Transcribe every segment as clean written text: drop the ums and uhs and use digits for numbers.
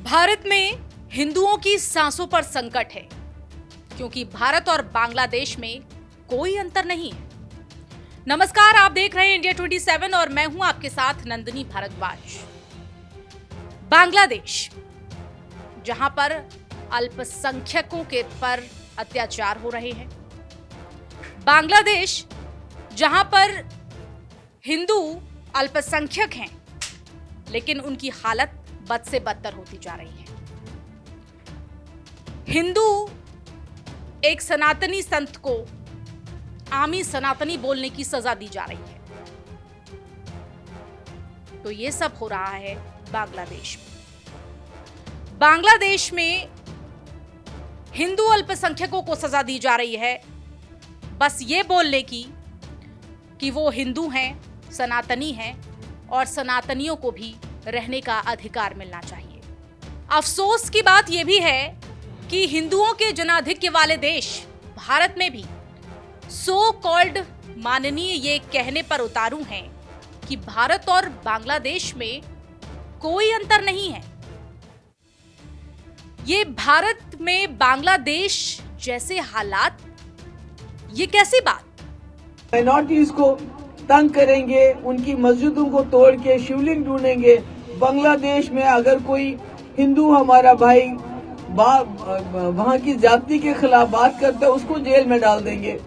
भारत में हिंदुओं की सांसों पर संकट है क्योंकि भारत और बांग्लादेश में कोई अंतर नहीं है। नमस्कार, आप देख रहे हैं इंडिया 27 और मैं हूं आपके साथ नंदिनी भारद्वाज। बांग्लादेश, जहां पर अल्पसंख्यकों के पर अत्याचार हो रहे हैं, बांग्लादेश जहां पर हिंदू अल्पसंख्यक हैं लेकिन उनकी हालत बद से बदतर होती जा रही है। हिंदू एक सनातनी संत को आमी सनातनी बोलने की सजा दी जा रही है। तो ये सब हो रहा है बांग्लादेश में। बांग्लादेश में हिंदू अल्पसंख्यकों को सजा दी जा रही है बस ये बोलने की कि वो हिंदू हैं, सनातनी हैं और सनातनियों को भी रहने का अधिकार मिलना चाहिए। अफसोस की बात यह भी है कि हिंदुओं के जनाधिक्य वाले देश भारत में भी सो कॉल्ड माननीय ये कहने पर उतारू हैं कि भारत और बांग्लादेश में कोई अंतर नहीं है। ये भारत में बांग्लादेश जैसे हालात, ये कैसी बात? माइनॉरिटीज को तंग करेंगे, उनकी मस्जिदों को तोड़ के शिवलिंग ढूंढेंगे। बांग्लादेश में अगर कोई हिंदू हमारा भाई वहाँ की जाति के खिलाफ बात करता है उसको जेल में डाल देंगे।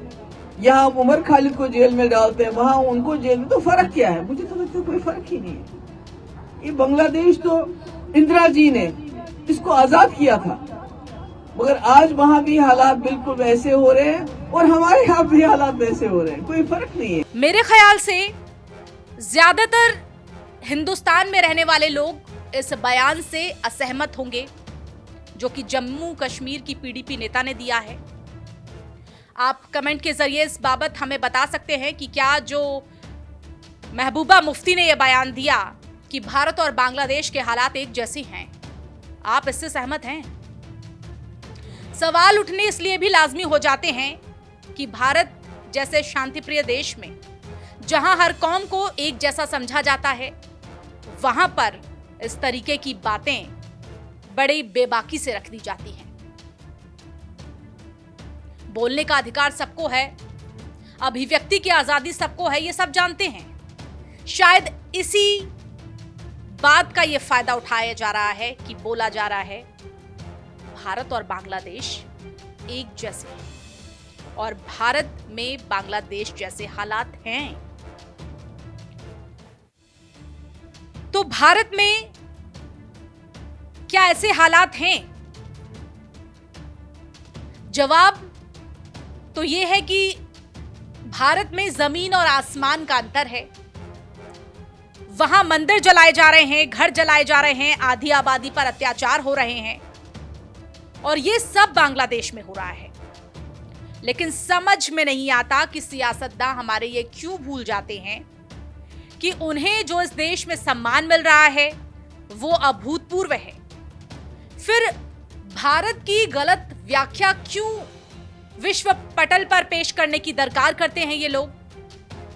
यहाँ उमर खालिद को जेल में डालते हैं, वहाँ उनको जेल में। तो फर्क क्या है? मुझे तो लगता है कोई फर्क ही नहीं है। ये बांग्लादेश तो इंदिरा जी ने इसको आजाद किया था, मगर आज वहाँ भी हालात बिल्कुल वैसे हो रहे हैं और हमारे यहाँ भी हालात वैसे हो रहे हैं। कोई फर्क नहीं है। मेरे ख्याल से ज्यादातर हिंदुस्तान में रहने वाले लोग इस बयान से असहमत होंगे जो कि जम्मू कश्मीर की पीडीपी नेता ने दिया है। आप कमेंट के जरिए इस बाबत हमें बता सकते हैं कि क्या जो महबूबा मुफ्ती ने यह बयान दिया कि भारत और बांग्लादेश के हालात एक जैसे हैं, आप इससे सहमत हैं? सवाल उठने इसलिए भी लाजमी हो जाते हैं कि भारत जैसे शांतिप्रिय देश में जहां हर कौम को एक जैसा समझा जाता है, वहां पर इस तरीके की बातें बड़ी बेबाकी से रख दी जाती हैं। बोलने का अधिकार सबको है, अभिव्यक्ति की आजादी सबको है, ये सब जानते हैं। शायद इसी बात का ये फायदा उठाया जा रहा है कि बोला जा रहा है भारत और बांग्लादेश एक जैसे हैं और भारत में बांग्लादेश जैसे हालात हैं। तो भारत में क्या ऐसे हालात हैं? जवाब तो यह है कि भारत में जमीन और आसमान का अंतर है। वहां मंदिर जलाए जा रहे हैं, घर जलाए जा रहे हैं, आधी आबादी पर अत्याचार हो रहे हैं और ये सब बांग्लादेश में हो रहा है। लेकिन समझ में नहीं आता कि सियासतदान हमारे ये क्यों भूल जाते हैं कि उन्हें जो इस देश में सम्मान मिल रहा है वो अभूतपूर्व है। फिर भारत की गलत व्याख्या क्यों विश्व पटल पर पेश करने की दरकार करते हैं ये लोग?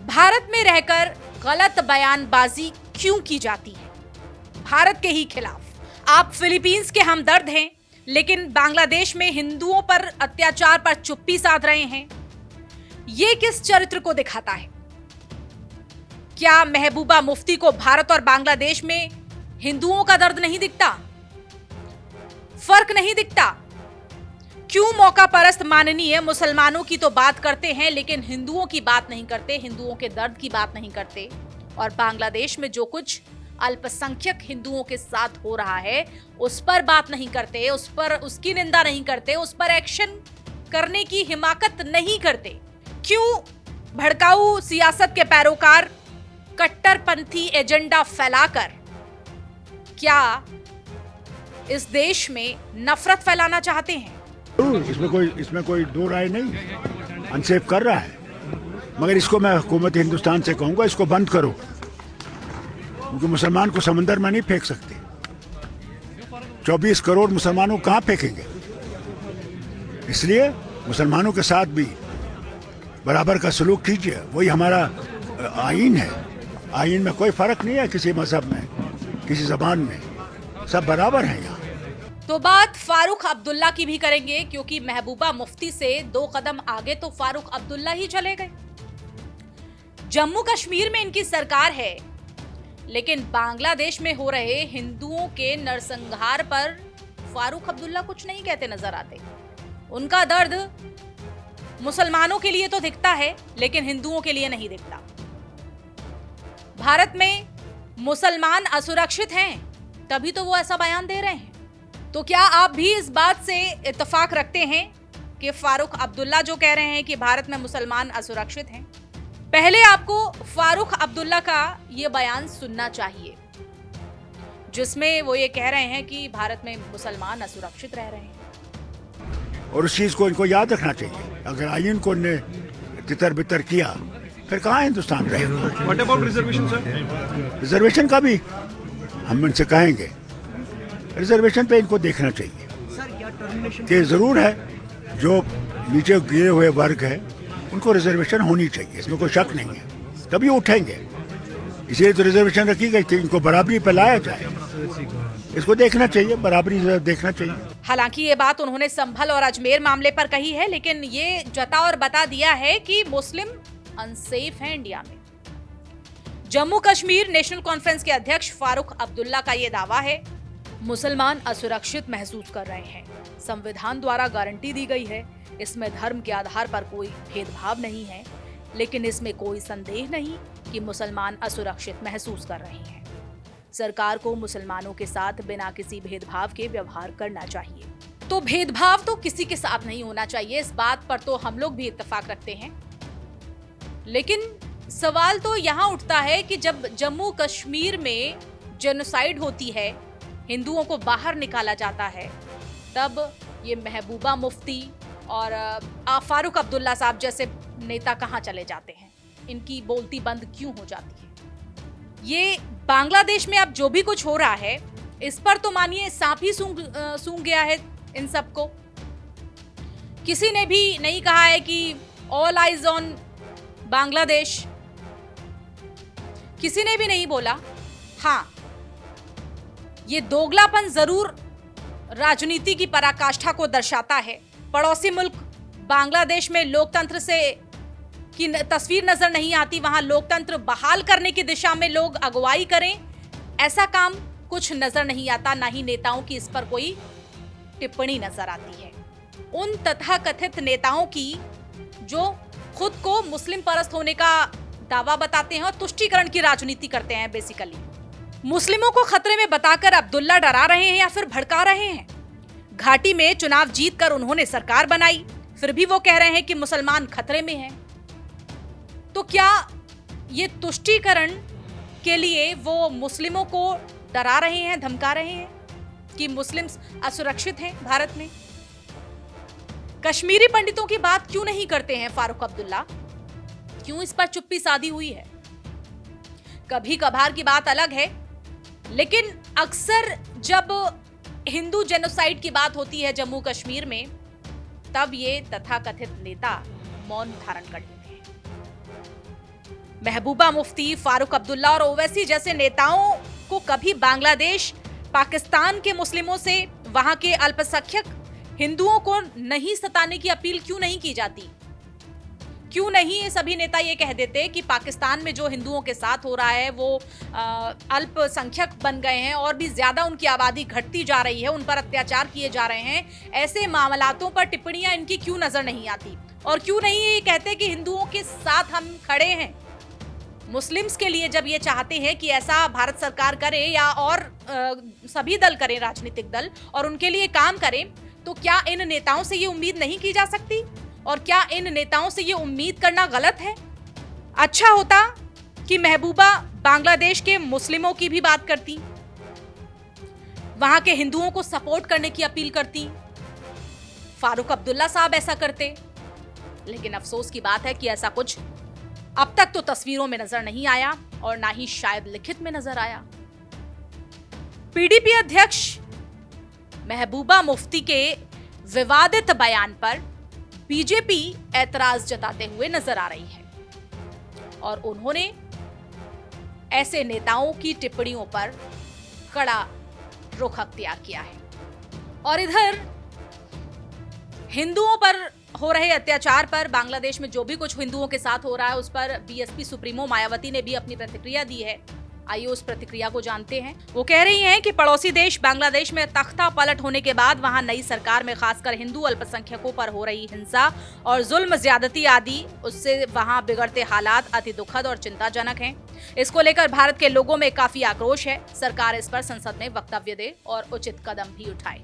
भारत में रहकर गलत बयानबाजी क्यों की जाती है भारत के ही खिलाफ? आप फिलीपींस के हमदर्द हैं लेकिन बांग्लादेश में हिंदुओं पर अत्याचार पर चुप्पी साध रहे हैं। ये किस चरित्र को दिखाता है? क्या महबूबा मुफ्ती को भारत और बांग्लादेश में हिंदुओं का दर्द नहीं दिखता? फर्क नहीं दिखता? क्यों मौका परस्त माननीय मुसलमानों की तो बात करते हैं लेकिन हिंदुओं की बात नहीं करते, हिंदुओं के दर्द की बात नहीं करते? और बांग्लादेश में जो कुछ अल्पसंख्यक हिंदुओं के साथ हो रहा है उस पर बात नहीं करते, उस पर उसकी निंदा नहीं करते, उस पर एक्शन करने की हिमाकत नहीं करते? क्यों भड़काऊ सियासत के पैरोकार कट्टरपंथी एजेंडा फैलाकर क्या इस देश में नफरत फैलाना चाहते हैं? इसमें कोई दो राय नहीं। अनसेफ कर रहा है, मगर इसको मैं हुकूमत हिंदुस्तान से कहूंगा इसको बंद करो, क्योंकि मुसलमान को समंदर में नहीं फेंक सकते। 24 करोड़ मुसलमानों कहाँ फेंकेंगे? इसलिए मुसलमानों के साथ भी बराबर का सलूक कीजिए, वही हमारा आईन है। आईन में कोई फर्क नहीं है किसी मजहब में, किसी जबान में, सब बराबर हैं यहाँ। तो बात फारूक अब्दुल्ला की भी करेंगे, क्योंकि महबूबा मुफ्ती से 2 कदम आगे तो फारूक अब्दुल्ला ही चले गए। जम्मू कश्मीर में इनकी सरकार है, लेकिन बांग्लादेश में हो रहे हिंदुओं के नरसंहार पर फारूक अब्दुल्ला कुछ नहीं कहते नजर आते। उनका दर्द मुसलमानों के लिए तो दिखता है, लेकिन हिंदुओं के लिए नहीं दिखता। भारत में मुसलमान असुरक्षित हैं, तभी तो वो ऐसा बयान दे रहे हैं। तो क्या आप भी इस बात से इत्तेफाक रखते हैं कि फारूक अब्दुल्ला जो कह रहे हैं कि भारत में मुसलमान असुरक्षित हैं? पहले आपको फारूक अब्दुल्ला का ये बयान सुनना चाहिए, जिसमें वो ये कह रहे हैं कि भारत में मुसलमान असुरक्षित रह रहे हैं। और उस चीज़ को इनको याद रखना चाहिए। अगर आइन को ने तितर बितर किया, फिर कहाँ हिंदुस्तान रहेगा? What about reservation, sir? Reservation का भी हम इनसे कहेंगे, रिजर्वेशन पे इनको देखना चाहिए कि ज़रूर है जो नीचे गिरे हुए वर्ग है उनको रिजर्वेशन होनी चाहिए, इसमें कोई शक नहीं है, तभी उठेंगे। इसलिए तो रिजर्वेशन रखी गई थी, इनको बराबरी पे लाया जाए, इसको देखना चाहिए, बराबरी देखना चाहिए। हालांकि ये बात उन्होंने संभल और अजमेर मामले पर कही है, लेकिन ये जता और बता दिया है कि मुस्लिम अनसेफ हैं इंडिया में। जम्मू कश्मीर नेशनल कॉन्फ्रेंस के अध्यक्ष फारूक अब्दुल्ला का ये दावा है, मुसलमान असुरक्षित महसूस कर रहे हैं। संविधान द्वारा गारंटी दी गई है, इसमें धर्म के आधार पर कोई भेदभाव नहीं है, लेकिन इसमें कोई संदेह नहीं कि मुसलमान असुरक्षित महसूस कर रहे हैं। सरकार को मुसलमानों के साथ बिना किसी भेदभाव के व्यवहार करना चाहिए। तो भेदभाव तो किसी के साथ नहीं होना चाहिए, इस बात पर तो हम लोग भी इत्तेफाक रखते हैं। लेकिन सवाल तो यहाँ उठता है कि जब जम्मू कश्मीर में जेनोसाइड होती है, हिंदुओं को बाहर निकाला जाता है, तब ये महबूबा मुफ्ती और फारूक अब्दुल्ला साहब जैसे नेता कहाँ चले जाते हैं? इनकी बोलती बंद क्यों हो जाती है? ये बांग्लादेश में अब जो भी कुछ हो रहा है, इस पर तो मानिए सांप ही सूंघ गया है इन सबको। किसी ने भी नहीं कहा है कि ऑल आइज ऑन बांग्लादेश, किसी ने भी नहीं बोला। हाँ, ये दोगलापन जरूर राजनीति की पराकाष्ठा को दर्शाता है। पड़ोसी मुल्क बांग्लादेश में लोकतंत्र से की तस्वीर नजर नहीं आती, वहां लोकतंत्र बहाल करने की दिशा में लोग अगुवाई करें, ऐसा काम कुछ नजर नहीं आता। ना ही नेताओं की इस पर कोई टिप्पणी नजर आती है। उन तथाकथित नेताओं की जो खुद को मुस्लिम परस्त होने का दावा बताते हैं और तुष्टीकरण की राजनीति करते हैं। बेसिकली मुस्लिमों को खतरे में बताकर अब्दुल्ला डरा रहे हैं या फिर भड़का रहे हैं? घाटी में चुनाव जीतकर उन्होंने सरकार बनाई, फिर भी वो कह रहे हैं कि मुसलमान खतरे में हैं। तो क्या ये तुष्टीकरण के लिए वो मुस्लिमों को डरा रहे हैं, धमका रहे हैं कि मुस्लिम असुरक्षित हैं भारत में? कश्मीरी पंडितों की बात क्यों नहीं करते हैं फारूक अब्दुल्ला? क्यों इस पर चुप्पी साधी हुई है? कभी कभार की बात अलग है, लेकिन अक्सर जब हिंदू जेनोसाइड की बात होती है जम्मू कश्मीर में, तब ये तथाकथित नेता मौन धारण कर लेते हैं। महबूबा मुफ्ती, फारूक अब्दुल्ला और ओवैसी जैसे नेताओं को कभी बांग्लादेश, पाकिस्तान के मुस्लिमों से वहां के अल्पसंख्यक हिंदुओं को नहीं सताने की अपील क्यों नहीं की जाती? क्यों नहीं ये सभी नेता ये कह देते कि पाकिस्तान में जो हिंदुओं के साथ हो रहा है वो अल्पसंख्यक बन गए हैं और भी ज्यादा उनकी आबादी घटती जा रही है, उन पर अत्याचार किए जा रहे हैं, ऐसे मामलातों पर टिप्पणियां इनकी क्यों नजर नहीं आती? और क्यों नहीं ये कहते कि हिंदुओं के साथ हम खड़े हैं? मुस्लिम्स के लिए जब ये चाहते हैं कि ऐसा भारत सरकार करे या और सभी दल करें, राजनीतिक दल, और उनके लिए काम करें, तो क्या इन नेताओं से ये उम्मीद नहीं की जा सकती? और क्या इन नेताओं से ये उम्मीद करना गलत है? अच्छा होता कि महबूबा बांग्लादेश के मुस्लिमों की भी बात करती, वहां के हिंदुओं को सपोर्ट करने की अपील करती, फारूक अब्दुल्ला साहब ऐसा करते। लेकिन अफसोस की बात है कि ऐसा कुछ अब तक तो तस्वीरों में नजर नहीं आया और ना ही शायद लिखित में नजर आया। पीडीपी अध्यक्ष महबूबा मुफ्ती के विवादित बयान पर बीजेपी ऐतराज जताते हुए नजर आ रही है और उन्होंने ऐसे नेताओं की टिप्पणियों पर कड़ा रुख अख्तियार किया है। और इधर हिंदुओं पर हो रहे अत्याचार पर, बांग्लादेश में जो भी कुछ हिंदुओं के साथ हो रहा है उस पर बीएसपी सुप्रीमो मायावती ने भी अपनी प्रतिक्रिया दी है। आइए उस प्रतिक्रिया को जानते हैं। वो कह रही हैं कि पड़ोसी देश बांग्लादेश में तख्ता पलट होने के बाद वहां नई सरकार में खासकर हिंदू अल्पसंख्यकों पर हो रही हिंसा और जुल्म, ज्यादती आदि, उससे वहां बिगड़ते हालात अति दुखद और चिंताजनक हैं। इसको लेकर भारत के लोगों में काफी आक्रोश है। सरकार इस पर संसद में वक्तव्य दे और उचित कदम भी उठाए।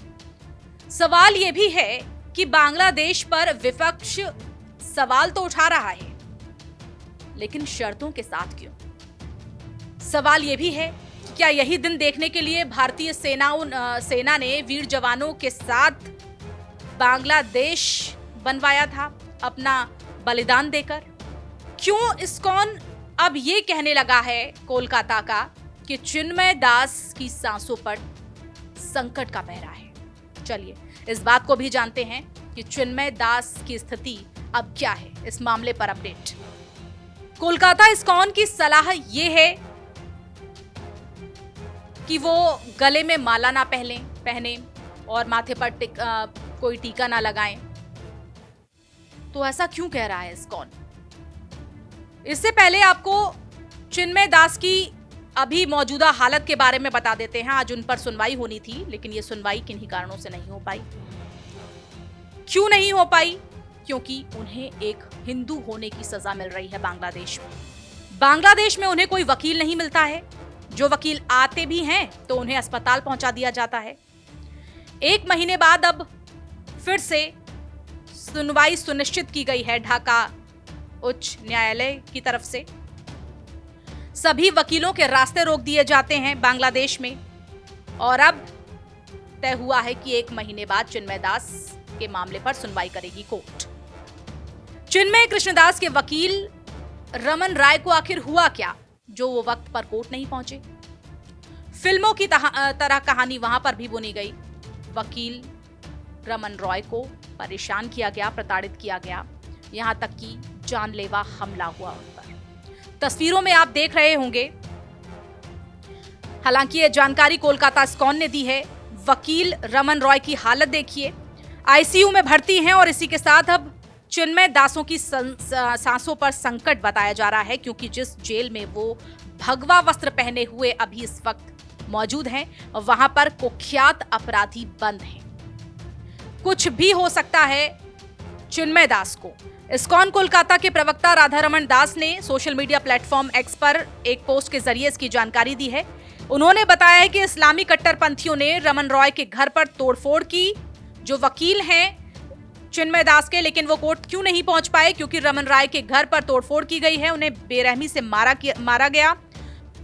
सवाल ये भी है कि बांग्लादेश पर विपक्ष सवाल तो उठा रहा है, लेकिन शर्तों के साथ क्यों? सवाल यह भी है कि क्या यही दिन देखने के लिए भारतीय सेना ने वीर जवानों के साथ बांग्लादेश बनवाया था अपना बलिदान देकर? क्यों इस्कॉन अब ये कहने लगा है कोलकाता का कि चिन्मय दास की सांसों पर संकट का पहरा है? चलिए इस बात को भी जानते हैं कि चिन्मय दास की स्थिति अब क्या है। इस मामले पर अपडेट। कोलकाता इस्कॉन की सलाह यह है कि वो गले में माला ना पहने और माथे पर कोई टीका ना लगाएं। तो ऐसा क्यों कह रहा है इस्कॉन? इससे पहले आपको चिन्मय दास की अभी मौजूदा हालत के बारे में बता देते हैं। आज उन पर सुनवाई होनी थी, लेकिन ये सुनवाई किन्हीं कारणों से नहीं हो पाई। क्यों नहीं हो पाई? क्योंकि उन्हें एक हिंदू होने की सजा मिल रही है बांग्लादेश में। बांग्लादेश में उन्हें कोई वकील नहीं मिलता है। जो वकील आते भी हैं तो उन्हें अस्पताल पहुंचा दिया जाता है। 1 महीने बाद अब फिर से सुनवाई सुनिश्चित की गई है ढाका उच्च न्यायालय की तरफ से। सभी वकीलों के रास्ते रोक दिए जाते हैं बांग्लादेश में और अब तय हुआ है कि 1 महीने बाद चिन्मय दास के मामले पर सुनवाई करेगी कोर्ट। चिन्मय कृष्णदास के वकील रमन राय को आखिर हुआ क्या जो वो वक्त पर कोर्ट नहीं पहुंचे? फिल्मों की तरह कहानी वहां पर भी बुनी गई। वकील रमन रॉय को परेशान किया गया, प्रताड़ित किया गया, यहां तक कि जानलेवा हमला हुआ उन पर। तस्वीरों में आप देख रहे होंगे। हालांकि ये जानकारी कोलकाता इस्कॉन ने दी है। वकील रमन रॉय की हालत देखिए, आईसीयू में भर्ती हैं और इसी के साथ अब चिन्मय दासों की सांसों पर संकट बताया जा रहा है, क्योंकि जिस जेल में वो भगवा वस्त्र पहने हुए अभी इस वक्त मौजूद हैं, वहां पर कुख्यात अपराधी बंद हैं। कुछ भी हो सकता है चिन्मय दास को। इस्कॉन कोलकाता के प्रवक्ता राधा रमन दास ने सोशल मीडिया प्लेटफॉर्म एक्स पर एक पोस्ट के जरिए इसकी जानकारी दी है। उन्होंने बताया है कि इस्लामी कट्टरपंथियों ने रमन रॉय के घर पर तोड़फोड़ की। जो वकील हैं चिन्मय दास के, लेकिन वो कोर्ट क्यों नहीं पहुंच पाए? क्योंकि रमन राय के घर पर तोड़फोड़ की गई है, उन्हें बेरहमी से मारा गया।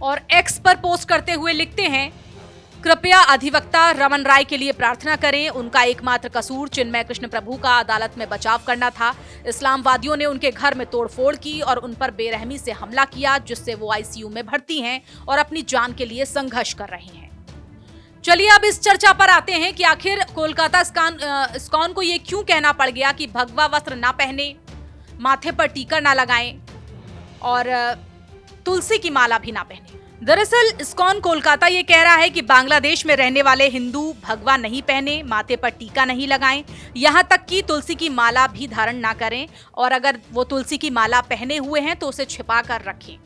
और एक्स पर पोस्ट करते हुए लिखते हैं, कृपया अधिवक्ता रमन राय के लिए प्रार्थना करें। उनका एकमात्र कसूर चिन्मय कृष्ण प्रभु का अदालत में बचाव करना था। इस्लामवादियों ने उनके घर में तोड़फोड़ की और उन पर बेरहमी से हमला किया, जिससे वो आईसीयू में भर्ती हैं और अपनी जान के लिए संघर्ष कर रहे हैं। चलिए अब इस चर्चा पर आते हैं कि आखिर कोलकाता इस्कॉन को ये क्यों कहना पड़ गया कि भगवा वस्त्र ना पहने, माथे पर टीका ना लगाएं और तुलसी की माला भी ना पहने। दरअसल इस्कॉन कोलकाता ये कह रहा है कि बांग्लादेश में रहने वाले हिंदू भगवा नहीं पहने, माथे पर टीका नहीं लगाएं, यहां तक कि तुलसी की माला भी धारण ना करें और अगर वो तुलसी की माला पहने हुए हैं तो उसे छिपा कर रखें।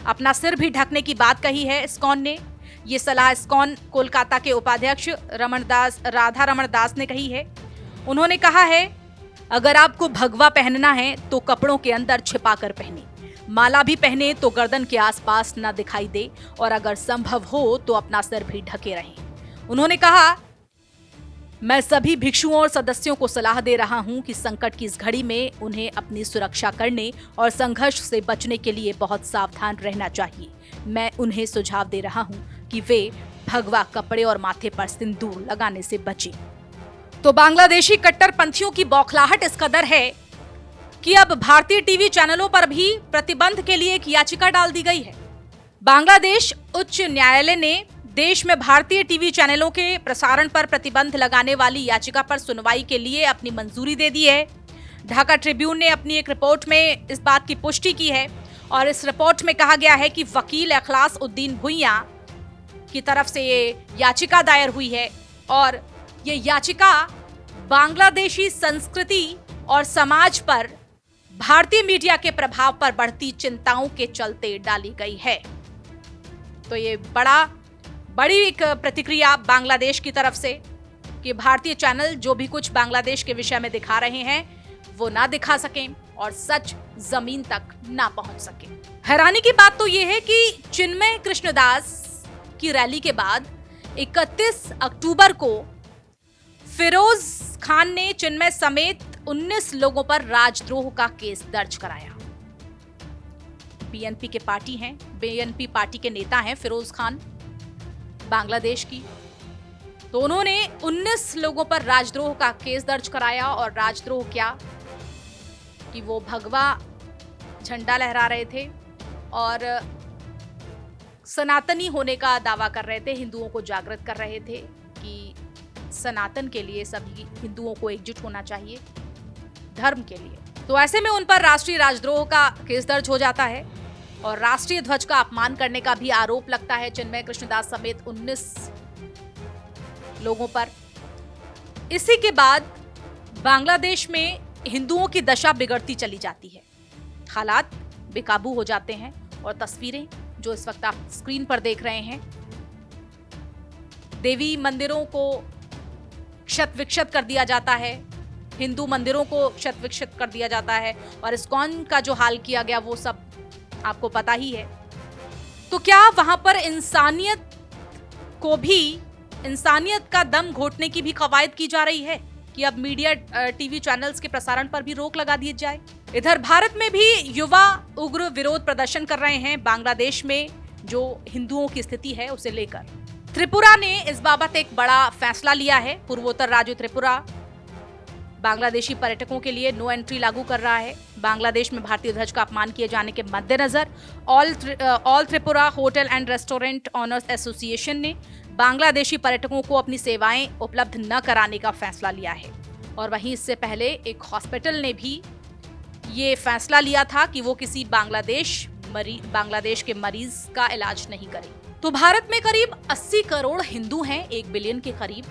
अपना सिर भी ढकने की बात कही है इस्कॉन ने। ये सलाह इस्कॉन कोलकाता के उपाध्यक्ष राधा रमन दास ने कही है। उन्होंने कहा है, अगर आपको भगवा पहनना है तो कपड़ों के अंदर छिपा कर पहने, माला भी पहने तो गर्दन के आसपास न दिखाई दे और अगर संभव हो तो अपना सिर भी ढके रहें। उन्होंने कहा, मैं सभी भिक्षुओं और सदस्यों को सलाह दे रहा हूं कि संकट की इस घड़ी में उन्हें अपनी सुरक्षा करने और संघर्ष से बचने के लिए बहुत सावधान रहना चाहिए। मैं उन्हें सुझाव दे रहा हूं कि वे भगवा कपड़े और माथे पर सिंदूर लगाने से बचें। तो बांग्लादेशी कट्टरपंथियों की बौखलाहट इस कदर है कि अब भारतीय टीवी चैनलों पर भी प्रतिबंध के लिए एक याचिका डाल दी गई है। बांग्लादेश उच्च न्यायालय ने देश में भारतीय टीवी चैनलों के प्रसारण पर प्रतिबंध लगाने वाली याचिका पर सुनवाई के लिए अपनी मंजूरी दे दी है। ढाका ट्रिब्यून ने अपनी एक रिपोर्ट में इस बात की पुष्टि की है और इस रिपोर्ट में कहा गया है कि वकील इखलास उद्दीन भुइयां की तरफ से ये याचिका दायर हुई है और ये याचिका बांग्लादेशी संस्कृति और समाज पर भारतीय मीडिया के प्रभाव पर बढ़ती चिंताओं के चलते डाली गई है। तो ये बड़ी एक प्रतिक्रिया बांग्लादेश की तरफ से कि भारतीय चैनल जो भी कुछ बांग्लादेश के विषय में दिखा रहे हैं वो ना दिखा सकें और सच जमीन तक ना पहुंच सके। हैरानी की बात तो ये है कि चिन्मय कृष्णदास की रैली के बाद 31 अक्टूबर को फिरोज खान ने चिन्मय समेत 19 लोगों पर राजद्रोह का केस दर्ज कराया। बीएनपी के पार्टी हैं, बीएनपी पार्टी के नेता हैं फिरोज खान, बांग्लादेश की। तो उन्होंने 19 लोगों पर राजद्रोह का केस दर्ज कराया। और राजद्रोह क्या कि वो भगवा झंडा लहरा रहे थे और सनातनी होने का दावा कर रहे थे, हिंदुओं को जागृत कर रहे थे कि सनातन के लिए सभी हिंदुओं को एकजुट होना चाहिए धर्म के लिए। तो ऐसे में उन पर राष्ट्रीय राजद्रोह का केस दर्ज हो जाता है और राष्ट्रीय ध्वज का अपमान करने का भी आरोप लगता है चिन्मय कृष्णदास समेत 19 लोगों पर। इसी के बाद बांग्लादेश में हिंदुओं की दशा बिगड़ती चली जाती है, हालात बेकाबू हो जाते हैं और तस्वीरें जो इस वक्त आप स्क्रीन पर देख रहे हैं, देवी मंदिरों को क्षत विक्षत कर दिया जाता है, हिंदू मंदिरों को क्षत विक्षत कर दिया जाता है और इस्कॉन का जो हाल किया गया वो सब आपको पता ही है। तो क्या वहां पर इंसानियत का दम घोटने की भी कवायद की जा रही है कि अब मीडिया टीवी चैनल्स के प्रसारण पर भी रोक लगा दी जाए? इधर भारत में भी युवा उग्र विरोध प्रदर्शन कर रहे हैं बांग्लादेश में जो हिंदुओं की स्थिति है उसे लेकर। त्रिपुरा ने इस बाबत एक बड़ा फैसला लिया है। पूर्वोत्तर राज्य त्रिपुरा बांग्लादेशी पर्यटकों के लिए नो एंट्री लागू कर रहा है। बांग्लादेश में भारतीय ध्वज का अपमान किए जाने के मद्देनजर all Tripura hotel and restaurant owners association ने बांग्लादेशी पर्यटकों को अपनी सेवाएं उपलब्ध न कराने का फैसला लिया है। और वहीं इससे पहले एक हॉस्पिटल ने भी ये फैसला लिया था कि वो किसी बांग्लादेश के मरीज का इलाज नहीं करे। तो भारत में करीब 80 करोड़ हिंदू हैं, 1 बिलियन के करीब।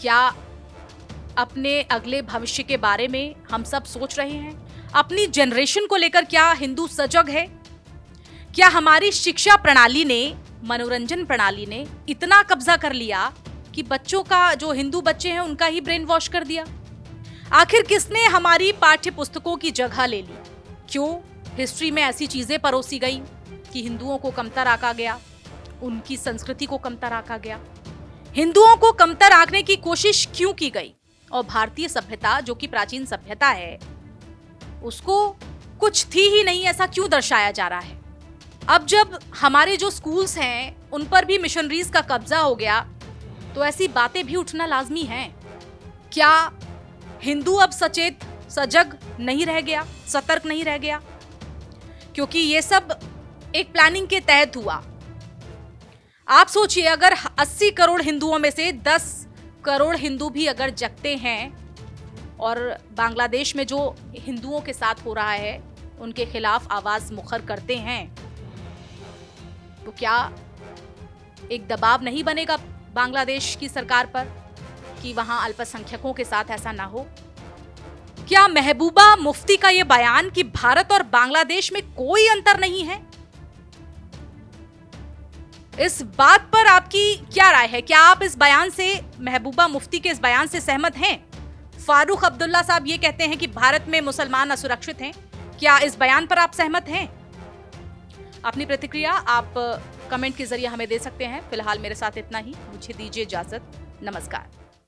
क्या अपने अगले भविष्य के बारे में हम सब सोच रहे हैं? अपनी जनरेशन को लेकर क्या हिंदू सजग है? क्या हमारी शिक्षा प्रणाली ने, मनोरंजन प्रणाली ने इतना कब्जा कर लिया कि बच्चों का, जो हिंदू बच्चे हैं उनका ही ब्रेन वॉश कर दिया? आखिर किसने हमारी पाठ्य पुस्तकों की जगह ले ली? क्यों हिस्ट्री में ऐसी चीजें परोसी गई कि हिंदुओं को कमतर आंका गया, उनकी संस्कृति को कमतर आंका गया? हिंदुओं को कमतर आंकने की कोशिश क्यों की गई? और भारतीय सभ्यता जो कि प्राचीन सभ्यता है उसको कुछ थी ही नहीं, ऐसा क्यों दर्शाया जा रहा है? अब जब हमारे जो स्कूल्स हैं उन पर भी मिशनरीज का कब्जा हो गया तो ऐसी बातें भी उठना लाजमी है। क्या हिंदू अब सजग नहीं रह गया, सतर्क नहीं रह गया? क्योंकि ये सब एक प्लानिंग के तहत हुआ। आप सोचिए, अगर 80 करोड़ हिंदुओं में से 10 करोड़ हिंदू भी अगर जगते हैं और बांग्लादेश में जो हिंदुओं के साथ हो रहा है उनके खिलाफ आवाज मुखर करते हैं, तो क्या एक दबाव नहीं बनेगा बांग्लादेश की सरकार पर कि वहां अल्पसंख्यकों के साथ ऐसा ना हो? क्या महबूबा मुफ्ती का यह बयान कि भारत और बांग्लादेश में कोई अंतर नहीं है, इस बात पर आपकी क्या राय है? क्या आप इस बयान से, महबूबा मुफ्ती के इस बयान से सहमत हैं? फारूक अब्दुल्ला साहब ये कहते हैं कि भारत में मुसलमान असुरक्षित हैं। क्या इस बयान पर आप सहमत हैं? अपनी प्रतिक्रिया आप कमेंट के जरिए हमें दे सकते हैं। फिलहाल मेरे साथ इतना ही, मुझे दीजिए इजाजत। नमस्कार।